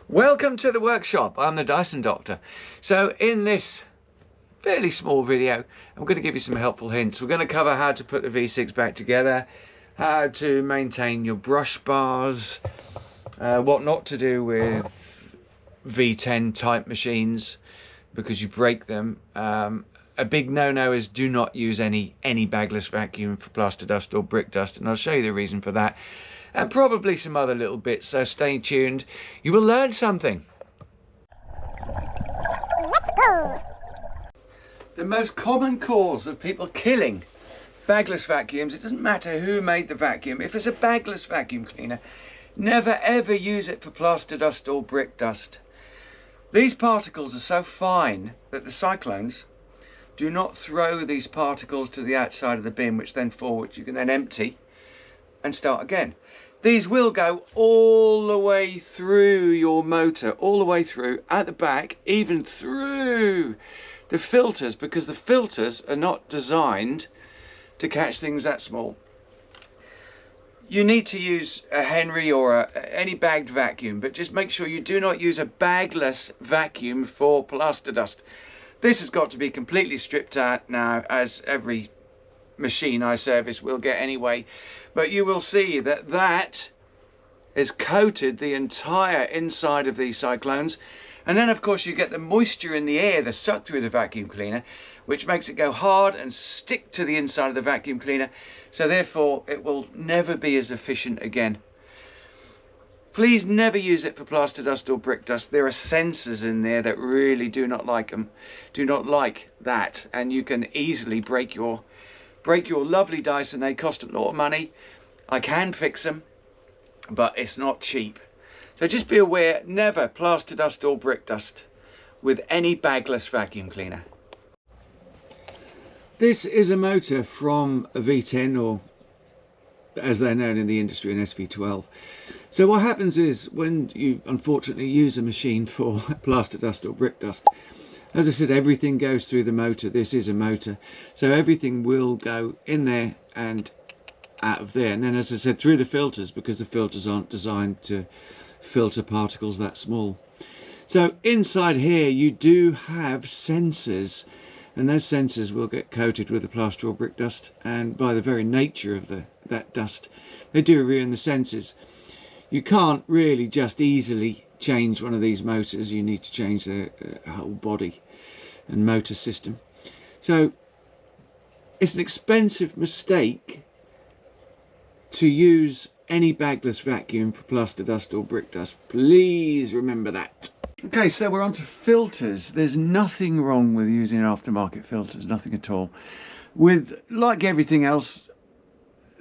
Welcome to the workshop. I'm the Dyson Doctor. So in this fairly small video, I'm going to give you some helpful hints. We're going to cover how to put the V6 back together, how to maintain your brush bars, what not to do with V10 type machines because you break them. A big no-no is do not use any bagless vacuum for plaster dust or brick dust, and I'll show you the reason for that. And probably some other little bits, so stay tuned. You will learn something. The most common cause of people killing bagless vacuums, it doesn't matter who made the vacuum, if it's a bagless vacuum cleaner, never ever use it for plaster dust or brick dust. These particles are so fine that the cyclones do not throw these particles to the outside of the bin, which then forward you can then empty and start again. These will go all the way through your motor, all the way through at the back, even through the filters, because the filters are not designed to catch things that small. You need to use a Henry or any bagged vacuum, but just make sure you do not use a bagless vacuum for plaster dust. This has got to be completely stripped out now, as every machine I service will get anyway, but you will see that that has coated the entire inside of these cyclones, and then of course you get the moisture in the air that's sucked through the vacuum cleaner, which makes it go hard and stick to the inside of the vacuum cleaner, so therefore it will never be as efficient again. Please never use it for plaster dust or brick dust. There are sensors in there that really do not like them, do not like that, and you can easily break your lovely Dyson. They cost a lot of money. I can fix them, but it's not cheap. So just be aware, never plaster dust or brick dust with any bagless vacuum cleaner. This is a motor from a V10, or as they're known in the industry, an SV12. So what happens is, when you unfortunately use a machine for plaster dust or brick dust, as I said, everything goes through the motor. This is a motor, so everything will go in there and out of there, and then, as I said, through the filters, because the filters aren't designed to filter particles that small. So inside here you do have sensors, and those sensors will get coated with the plaster or brick dust, and by the very nature of that dust, they do ruin the sensors. You can't really just easily change one of these motors. You need to change the whole body and motor system. So it's an expensive mistake to use any bagless vacuum for plaster dust or brick dust. Please remember that. Okay, so we're on to filters. There's nothing wrong with using aftermarket filters, nothing at all. With, like everything else,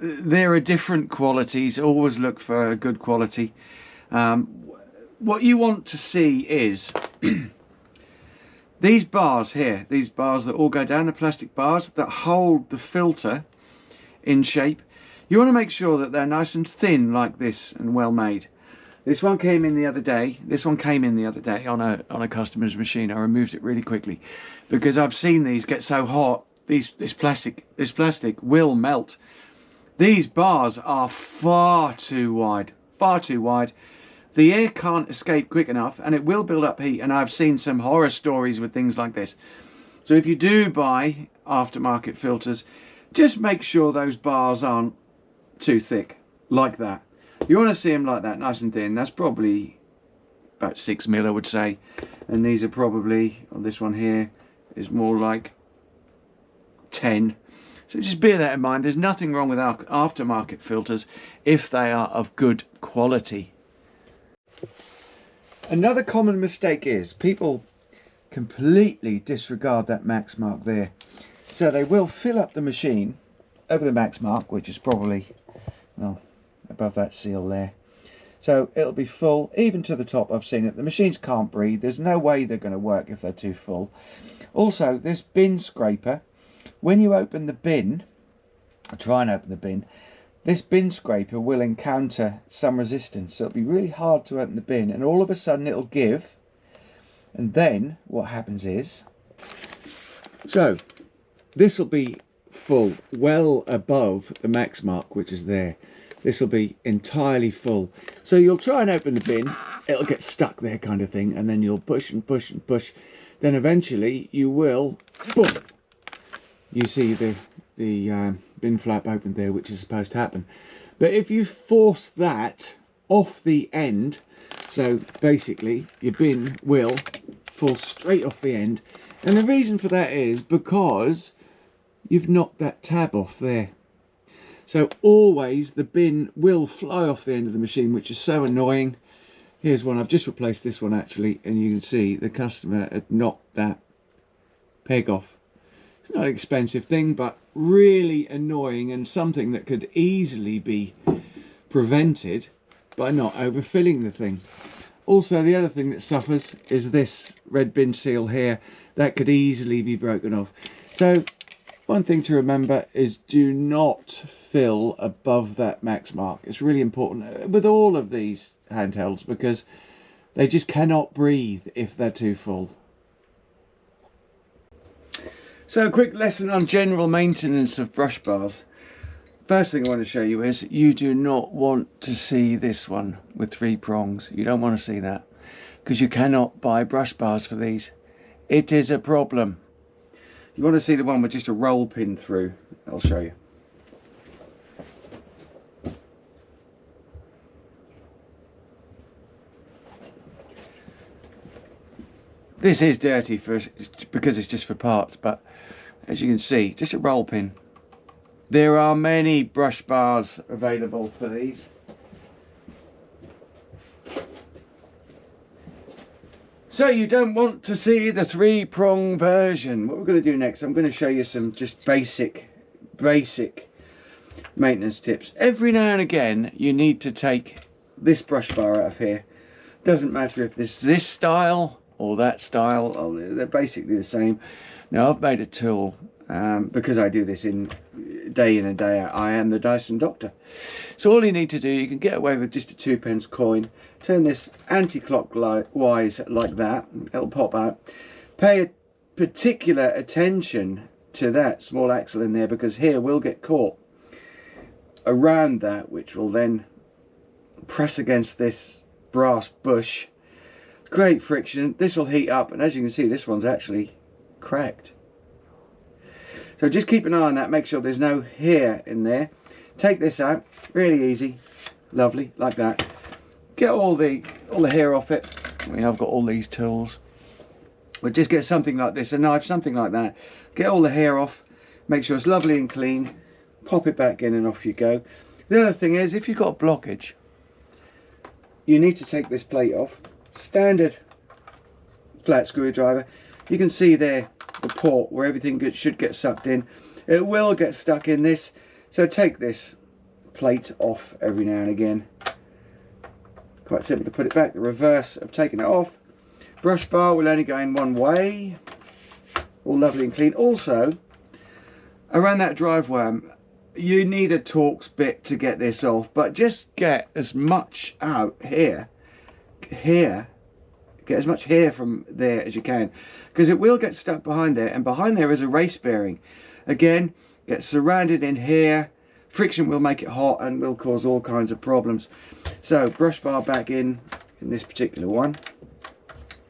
there are different qualities. Always look for a good quality. What you want to see is these bars here, these bars that all go down, the plastic bars that hold the filter in shape. You want to make sure that they're nice and thin like this and well made. This one came in the other day. This one came in the other day on a customer's machine. I removed it really quickly because I've seen these get so hot. This plastic will melt. These bars are far too wide, far too wide. The air can't escape quick enough, and it will build up heat, and I've seen some horror stories with things like this. So if you do buy aftermarket filters, just make sure those bars aren't too thick, like that. You want to see them like that, nice and thin. That's probably about 6 mil, I would say, and these are probably, on this one here is more like 10. So just bear that in mind. There's nothing wrong with our aftermarket filters if they are of good quality. Another common mistake is people completely disregard that max mark there. So they will fill up the machine over the max mark, which is probably, well, above that seal there. So it'll be full, even to the top. I've seen it. The machines can't breathe. There's no way they're going to work if they're too full. Also, this bin scraper, when you open the bin, or try and open the bin, this bin scraper will encounter some resistance. So it'll be really hard to open the bin, and all of a sudden it'll give. And then what happens is, so this will be full, well above the max mark, which is there. This will be entirely full. So you'll try and open the bin, it'll get stuck there kind of thing, and then you'll push and push and push. Then eventually you will, boom, you see the bin flap open there, which is supposed to happen. But if you force that off the end, so basically your bin will fall straight off the end, and the reason for that is because you've knocked that tab off there. So always the bin will fly off the end of the machine, which is so annoying. Here's one, I've just replaced this one actually, and you can see the customer had knocked that peg off. It's not an expensive thing, but really annoying, and something that could easily be prevented by not overfilling the thing. Also, the other thing that suffers is this red bin seal here. That could easily be broken off. So one thing to remember is do not fill above that max mark. It's really important with all of these handhelds, because they just cannot breathe if they're too full. So a quick lesson on general maintenance of brush bars. First thing I want to show you is you do not want to see this one with 3 prongs. You don't want to see that, because you cannot buy brush bars for these. It is a problem. You want to see the one with just a roll pin through. I'll show you. This is dirty because it's just for parts, but as you can see, just a roll pin. There are many brush bars available for these. So you don't want to see the 3-prong version. What we're going to do next, I'm going to show you some just basic maintenance tips. Every now and again you need to take this brush bar out of here. Doesn't matter if this style or that style, they're basically the same. Now I've made a tool because I do this in and day out. I am the Dyson doctor. So all you need to do, you can get away with just a 2p coin. Turn this anti-clockwise like that. It'll pop out. Pay particular attention to that small axle in there, because here we'll get caught around that, which will then press against this brass bush. Great friction. This will heat up, and as you can see, this one's actually cracked. So just keep an eye on that, make sure there's no hair in there. Take this out, really easy, lovely, like that. Get all the hair off it. I mean, I've got all these tools. But just get something like this, a knife, something like that. Get all the hair off, make sure it's lovely and clean. Pop it back in and off you go. The other thing is, if you've got a blockage, you need to take this plate off. Standard flat screwdriver. You can see there the port where everything should get sucked in. It will get stuck in this, so take this plate off every now and again. Quite simple to put it back. The reverse of taking it off. Brush bar will only go in one way. All lovely and clean. Also, around that drive worm, you need a Torx bit to get this off, but just get as much out here, get as much hair from there as you can, because it will get stuck behind there, and behind there is a race bearing. Again, get surrounded in hair. Friction will make it hot and will cause all kinds of problems. So brush bar back in this particular one.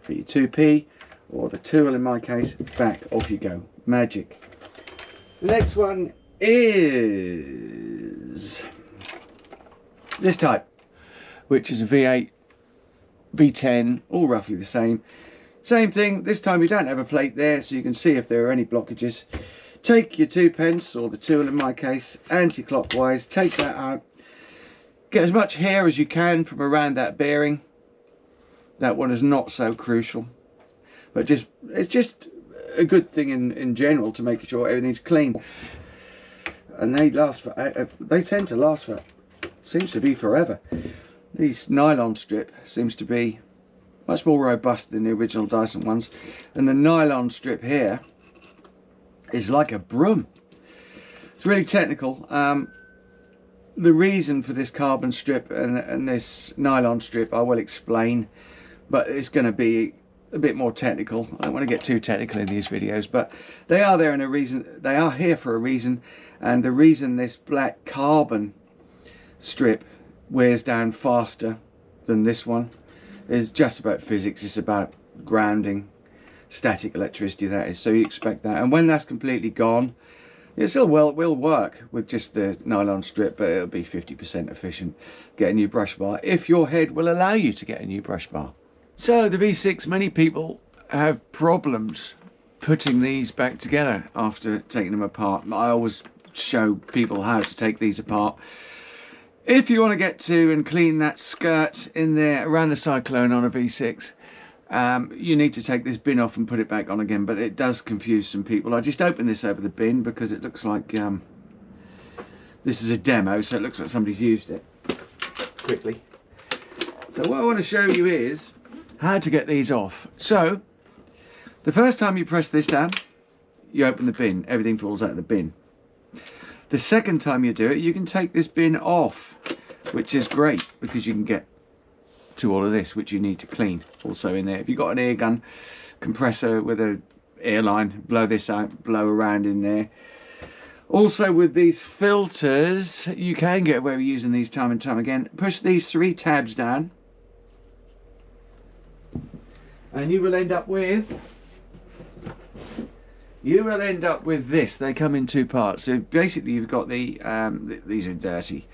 Put your 2p, or the tool in my case, back, off you go. Magic. The next one is this type, which is a V8, V10, all roughly the same. Same thing, this time you don't have a plate there, so you can see if there are any blockages. Take your 2p, or the tool in my case, anti-clockwise, take that out. Get as much hair as you can from around that bearing. That one is not so crucial, but it's just a good thing in general to make sure everything's clean. And they tend to last for, seems to be forever. This nylon strip seems to be much more robust than the original Dyson ones, and the nylon strip here is like a broom. It's really technical. The reason for this carbon strip and this nylon strip I will explain, but it's going to be a bit more technical. I don't want to get too technical in these videos, but they are there in a reason. They are here for a reason, and the reason this black carbon strip wears down faster than this one is just about physics. It's about grounding, static electricity, that is. So you expect that. And when that's completely gone, it still will work with just the nylon strip, but it'll be 50% efficient. Get a new brush bar if your head will allow you to get a new brush bar. So the V6, many people have problems putting these back together after taking them apart. I always show people how to take these apart. If you want to get to and clean that skirt in there around the cyclone on a V6, you need to take this bin off and put it back on again, but it does confuse some people. I just opened this over the bin because it looks like this is a demo, so it looks like somebody's used it quickly. So what I want to show you is how to get these off. So the first time you press this down, you open the bin, everything falls out of the bin. The second time you do it, you can take this bin off, which is great because you can get to all of this, which you need to clean also in there. If you've got an air gun compressor with a air line, blow this out, blow around in there. Also with these filters, you can get away with using these time and time again. Push these 3 tabs down and you will end up with this. They come in 2 parts. So basically you've got the these are dirty.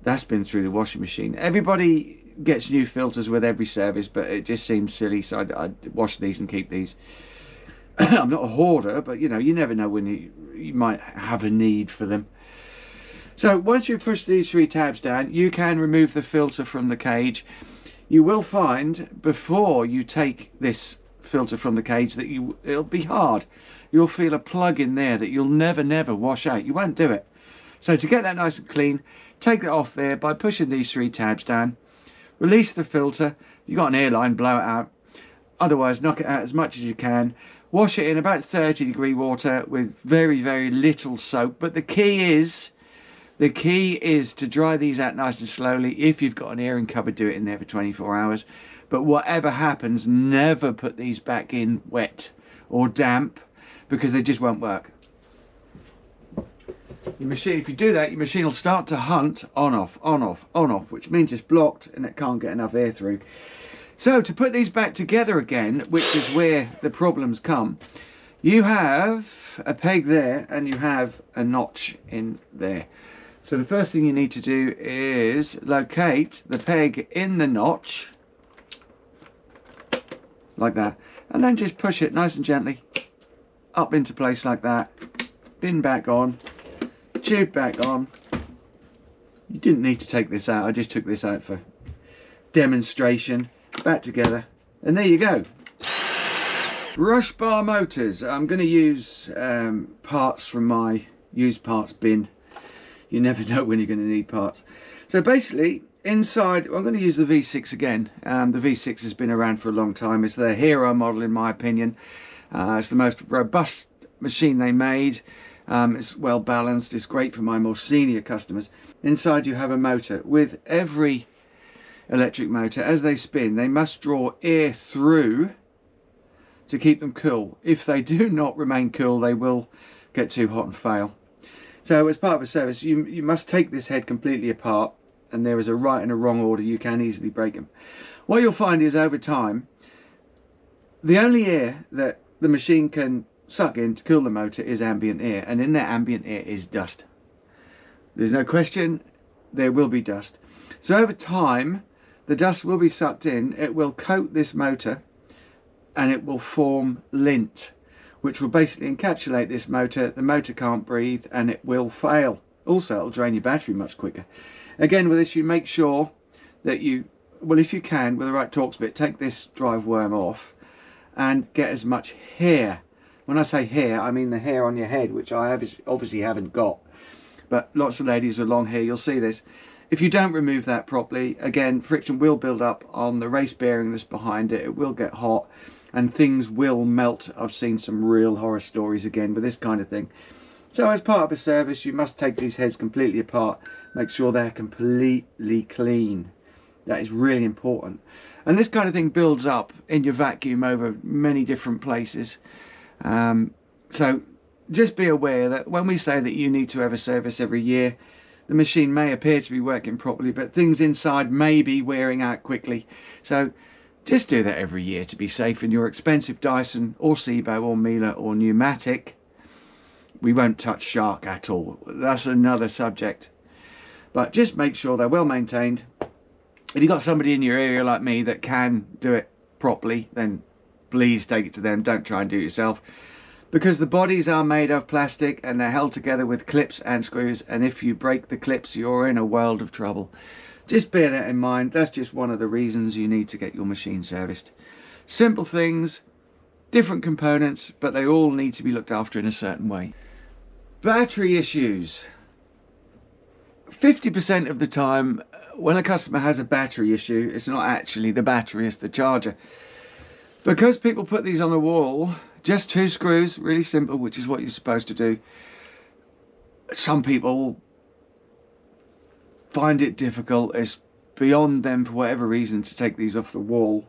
That's been through the washing machine. Everybody gets new filters with every service, but it just seems silly, so I wash these and keep these. I'm not a hoarder, but you know, you never know when you might have a need for them. So once you push these 3 tabs down, you can remove the filter from the cage. You will find before you take this filter from the cage that it'll be hard. You'll feel a plug in there that you'll never wash out. You won't do it. So to get that nice and clean, take it off there by pushing these 3 tabs down. Release the filter. You've got an airline, blow it out. Otherwise, knock it out as much as you can. Wash it in about 30-degree water with very little soap. But the key is to dry these out nice and slowly. If you've got an airing cupboard, do it in there for 24 hours. But whatever happens, never put these back in wet or damp because they just won't work. Your machine, if you do that, your machine will start to hunt on off, which means it's blocked and it can't get enough air through. So to put these back together again, which is where the problems come, you have a peg there and you have a notch in there. So the first thing you need to do is locate the peg in the notch, like that, and then just push it nice and gently up into place like that. Bin back on. Tube back on. You didn't need to take this out, I just took this out for demonstration. Back together, and there you go. Brush bar motors. I'm going to use parts from my used parts bin. You never know when you're going to need parts. So basically inside, I'm going to use the V6 again. The V6 has been around for a long time. It's their hero model in my opinion. It's the most robust machine they made. It's well balanced. It's great for my more senior customers. Inside you have a motor. With every electric motor, as they spin, they must draw air through to keep them cool. If they do not remain cool, they will get too hot and fail. So as part of a service, you must take this head completely apart, and there is a right and a wrong order. You can easily break them. What you'll find is over time, the only air that the machine can suck in to cool the motor is ambient air, and in that ambient air is dust. There's no question, there will be dust. So over time, the dust will be sucked in, it will coat this motor, and it will form lint, which will basically encapsulate this motor. The motor can't breathe and it will fail. Also, it'll drain your battery much quicker. Again, with this, you make sure that you, well, if you can, with the right Torx bit, take this drive worm off and get as much hair. When I say hair, I mean the hair on your head, which I obviously haven't got. But lots of ladies with long hair, you'll see this. If you don't remove that properly, again, friction will build up on the race bearing that's behind it. It will get hot and things will melt. I've seen some real horror stories again with this kind of thing. So as part of a service, you must take these heads completely apart. Make sure they're completely clean. That is really important. And this kind of thing builds up in your vacuum over many different places. So just be aware that when we say that you need to have a service every year, the machine may appear to be working properly, but things inside may be wearing out quickly. So just do that every year to be safe. In your expensive Dyson or Sebo or Miele or pneumatic, we won't touch shark at all. That's another subject. But just make sure they're well maintained. If you've got somebody in your area like me that can do it properly, then please take it to them. Don't try and do it yourself, because the bodies are made of plastic and they're held together with clips and screws, and if you break the clips, you're in a world of trouble. Just bear that in mind. That's just one of the reasons you need to get your machine serviced. Simple things, different components, but they all need to be looked after in a certain way. Battery issues. 50% of the time when a customer has a battery issue, it's not actually the battery, it's the charger. Because people put these on the wall, just 2 screws, really simple, which is what you're supposed to do. Some people find it difficult. It's beyond them for whatever reason to take these off the wall.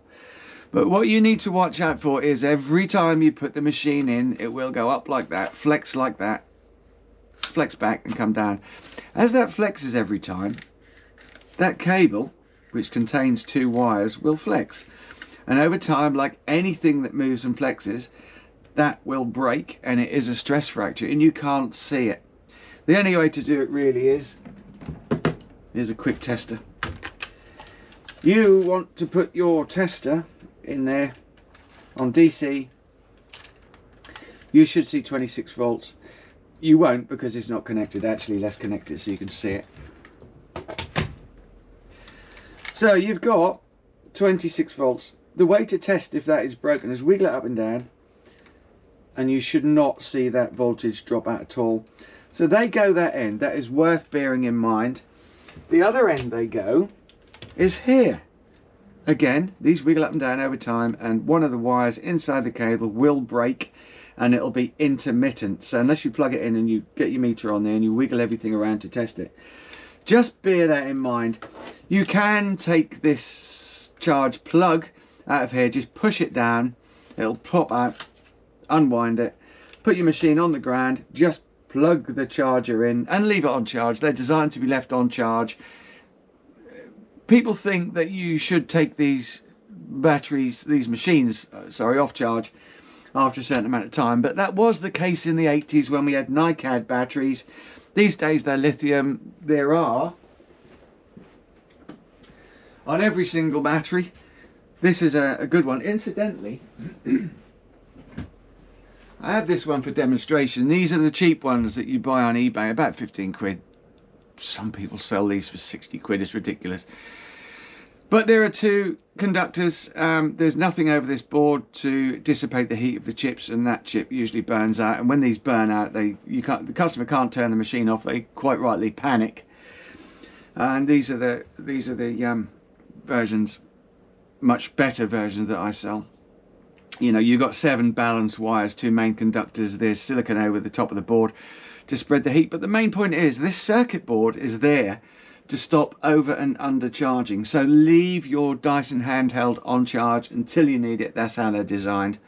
But what you need to watch out for is every time you put the machine in, it will go up like that, flex like that, flex back and come down. As that flexes every time, that cable, which contains 2 wires, will flex. And over time, like anything that moves and flexes, that will break, and it is a stress fracture and you can't see it. The only way to do it really is, here's a quick tester. You want to put your tester in there on DC. You should see 26 volts. You won't, because it's not connected. Actually, let's connect it so you can see it. So you've got 26 volts. The way to test if that is broken is wiggle it up and down, and you should not see that voltage drop out at all. So they go that end. That is worth bearing in mind. The other end they go is here. Again, these wiggle up and down over time, and one of the wires inside the cable will break, and it'll be intermittent. So unless you plug it in and you get your meter on there and you wiggle everything around to test it, just bear that in mind. You can take this charge plug out of here, just push it down, it'll pop out, unwind it, put your machine on the ground, just plug the charger in and leave it on charge. They're designed to be left on charge. People think that you should take these batteries, these machines, off charge after a certain amount of time, but that was the case in the 80s when we had NiCad batteries. These days they're lithium. There are, on every single battery, this is a good one. Incidentally, I have this one for demonstration. These are the cheap ones that you buy on eBay, about 15 quid. Some people sell these for 60 quid, it's ridiculous. But there are 2 conductors. There's nothing over this board to dissipate the heat of the chips, and that chip usually burns out. And when these burn out, the customer can't turn the machine off. They quite rightly panic. And these are the versions, much better versions that I sell. You know, you've got 7 balanced wires, 2 main conductors. There's silicone over the top of the board to spread the heat. But the main point is, this circuit board is there to stop over and under charging. So leave your Dyson handheld on charge until you need it. That's how they're designed.